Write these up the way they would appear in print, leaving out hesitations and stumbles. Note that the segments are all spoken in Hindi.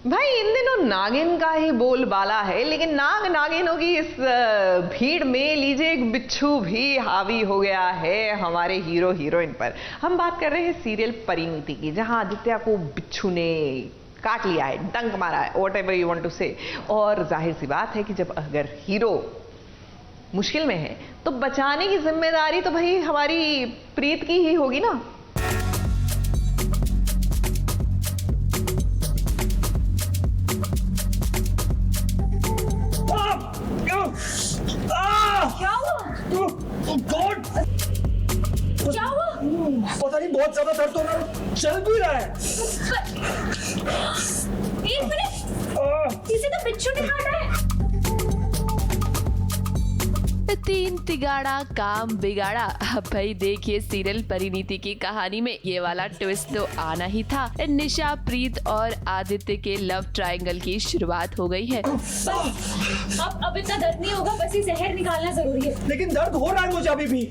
भाई इन दिनों नागिन का ही बोलबाला है, लेकिन नागिनों की इस भीड़ में लीजिए एक बिच्छू भी हावी हो गया है हमारे हीरो हीरोइन पर। हम बात कर रहे हैं सीरियल परिणीति की, जहां आदित्य को बिच्छू ने काट लिया है, डंक मारा है, व्हाटएवर यू वांट टू से। और जाहिर सी बात है कि जब अगर हीरो मुश्किल में है तो बचाने की जिम्मेदारी तो भाई हमारी प्रीत की ही होगी ना। क्या हुआ? गॉड! क्या हुआ? पता नहीं, बहुत ज्यादा दर्द हो रहा है, चल भी रहा है। एक मिनट, इसे तो बिच्छू ने काटा है। तीन तिगाड़ा काम बिगाड़ा। अब भाई देखिए सीरियल परिणीति की कहानी में ये वाला ट्विस्ट तो आना ही था। निशा, प्रीत और आदित्य के लव ट्रायंगल की शुरुआत हो गई है। अब इतना दर्द नहीं होगा, बस ये जहर निकालना जरूरी है। लेकिन दर्द हो रहा है मुझे अभी भी।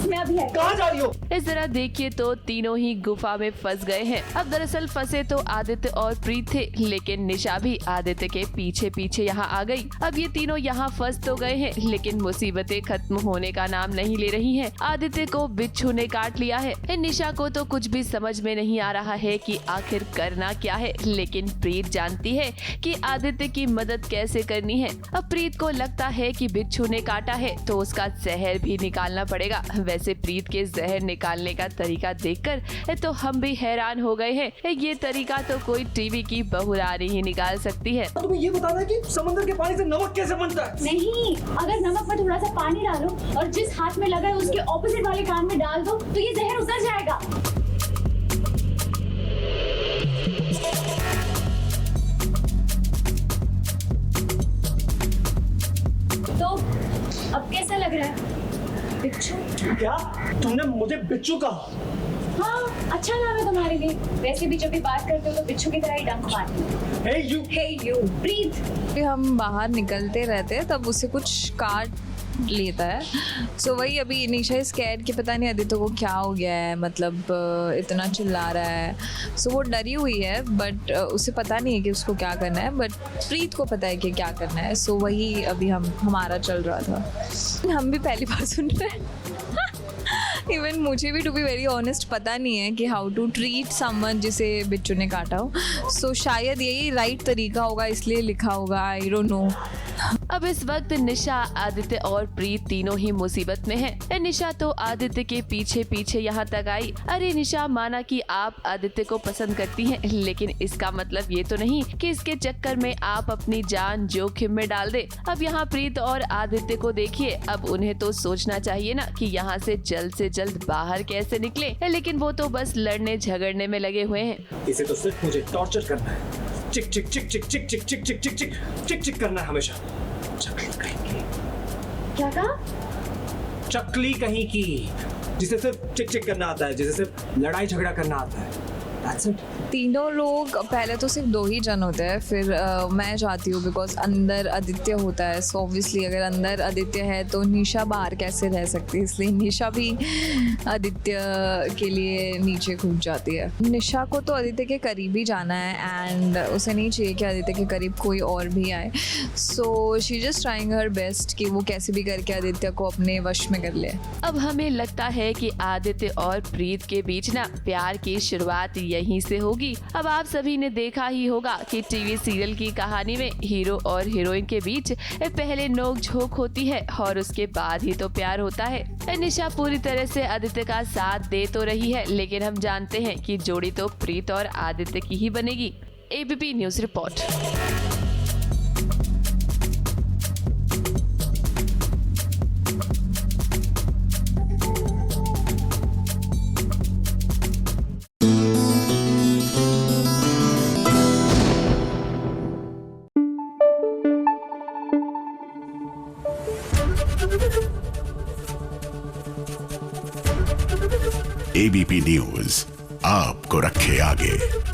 मैं अभी है। कहाँ जा रही हो? इस तरह देखिए तो तीनों ही गुफा में फंस गए हैं। अब दरअसल फंसे तो आदित्य और प्रीत थे, लेकिन निशा भी आदित्य के पीछे पीछे यहाँ आ गई। अब ये तीनों यहाँ फंस तो गए हैं, लेकिन मुसीबतें खत्म होने का नाम नहीं ले रही हैं। आदित्य को बिच्छू ने काट लिया है। निशा को तो कुछ भी समझ में नहीं आ रहा है कि आखिर करना क्या है, लेकिन प्रीत जानती है कि आदित्य की मदद कैसे करनी है। अब प्रीत को लगता है कि बिच्छू ने काटा है तो उसका जहर भी निकालना पड़ेगा। वैसे प्रीत के जहर निकालने का तरीका देखकर तो हम भी हैरान हो गए हैं। ये तरीका तो कोई टीवी की बहुरानी ही निकाल सकती है। तुम्हें ये बताना है कि समंदर के पानी से नमक कैसे बनता है? नहीं, अगर नमक में थोड़ा सा पानी डालो और जिस हाथ में लगा है उसके ऑपोजिट वाले कान में डाल दो तो ये जहर उतर जाएगा। तो अब कैसा लग रहा है? बिच्छू? क्या तुमने मुझे बिच्छू कहा? हाँ, अच्छा नाम है तुम्हारे लिए। वैसे भी जब भी बात करते हो तो बिच्छू की तरह ही डंक मारते हो। हे यू प्रीत। हम बाहर निकलते रहते हैं तब उसे कुछ काट लेता है। सो वही अभी निशा स्कैर्ड कि पता नहीं आदित्य को क्या हो गया है, मतलब इतना चिल्ला रहा है। सो वो डरी हुई है, बट उसे पता नहीं है कि उसको क्या करना है, बट प्रीत को पता है कि क्या करना है। सो वही अभी हमारा चल रहा था। हम भी पहली बार सुन रहे हैं। इवन मुझे भी टू बी वेरी ऑनेस्ट पता नहीं है कि हाउ टू ट्रीट समवन जिसे बिच्छू ने काटा हो। सो शायद यही राइट तरीका होगा, इसलिए लिखा होगा, आई डोंट नो। अब इस वक्त निशा, आदित्य और प्रीत तीनों ही मुसीबत में हैं। निशा तो आदित्य के पीछे पीछे यहाँ तक आई। अरे निशा, माना कि आप आदित्य को पसंद करती हैं, लेकिन इसका मतलब ये तो नहीं कि इसके चक्कर में आप अपनी जान जोखिम में डाल दे। अब यहाँ प्रीत और आदित्य को देखिए, अब उन्हें तो सोचना चाहिए ना कि यहाँ से जल्द बाहर कैसे निकले, लेकिन वो तो बस लड़ने झगड़ने में लगे हुए हैं। इसे तो सिर्फ मुझे टॉर्चर करना है। चिक चिक चिक चिक चिक चिक चिक चिक चिक चिक चिक चिक करना है हमेशा। चकली कहीं की। क्या कहा? चकली कहीं की, जिसे सिर्फ चिक चिक करना आता है, जिसे सिर्फ लड़ाई झगड़ा करना आता है। That's it. तीनों लोग पहले तो सिर्फ 2 ही जन होते हैं, फिर मैं जाती हूँ बिकॉज अंदर आदित्य होता है। सो ऑब्वियसली अगर अंदर आदित्य है तो निशा बाहर कैसे रह सकती है, इसलिए निशा भी आदित्य के लिए नीचे कूद जाती है। निशा को तो आदित्य के करीब ही जाना है एंड उसे नहीं चाहिए कि आदित्य के करीब कोई और भी आए। So she just trying her best कि वो कैसे भी करके आदित्य को अपने वश में कर ले। अब हमें लगता है कि आदित्य और प्रीत के बीच ना प्यार की शुरुआत यहीं से होगी। अब आप सभी ने देखा ही होगा कि टीवी सीरियल की कहानी में हीरो और हीरोइन के बीच पहले नोक झोंक होती है और उसके बाद ही तो प्यार होता है। निशा पूरी तरह से आदित्य का साथ दे तो रही है, लेकिन हम जानते हैं कि जोड़ी तो प्रीत और आदित्य की ही बनेगी। ABP news report. ABP news आपको रखे आगे।